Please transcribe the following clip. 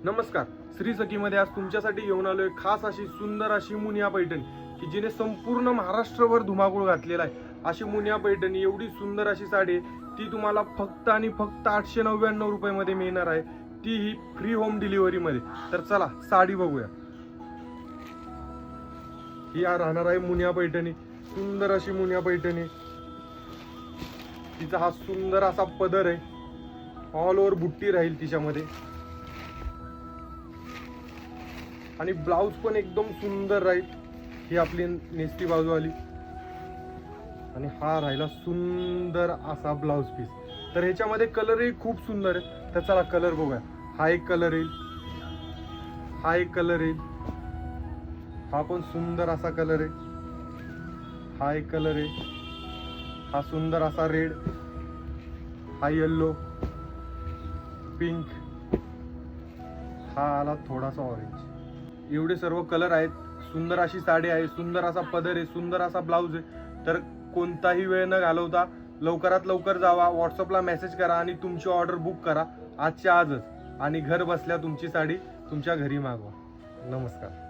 नमस्कार, श्री सखीमध्ये आज तुमच्यासाठी घेऊन आलोय खास अशी सुंदर अशी मुनिया पैठणी की जिने संपूर्ण महाराष्ट्रभर धुमाकूळ घातलेला आहे. अशी मुनिया पैठणी एवढी सुंदर अशी साडी ती तुम्हाला फक्त आणि फक्त 899 रुपयामध्ये मिळणार आहे, तीही फ्री होम डिलिव्हरी मध्ये. तर चला साडी बघूया. ही राहणार आहे मुनिया पैठणी, सुंदर अशी मुनिया पैठणी. तिचा हा सुंदर असा पदर आहे, ऑल ओव्हर बुट्टी राहील तिच्यामध्ये आणि ब्लाउज पण एकदम सुंदर राहील. ही आपली नेसती बाजू आली आणि हा राहिला सुंदर असा ब्लाउज पीस. तर ह्याच्यामध्ये कलरही खूप सुंदर आहे. तर चला कलर बघूया. हा एक कलर येईल, हा एक कलर येईल, हा पण सुंदर असा कलर आहे, हा एक कलर आहे, हा सुंदर असा रेड, हा येल्लो, पिंक, हा आला थोडासा ऑरेंज. एवढे सर्व कलर आहेत. सुंदर अशी साडी आहे, सुंदर असा पदर आहे, सुंदर असा ब्लाउज आहे. तर कोणताही वेळ न घालवता लवकरात लवकर जावा, व्हॉट्सअपला मेसेज करा आणि तुमची ऑर्डर बुक करा आजच्या आजच आणि घर बसल्या तुमची साडी तुमच्या घरी मागवा. नमस्कार.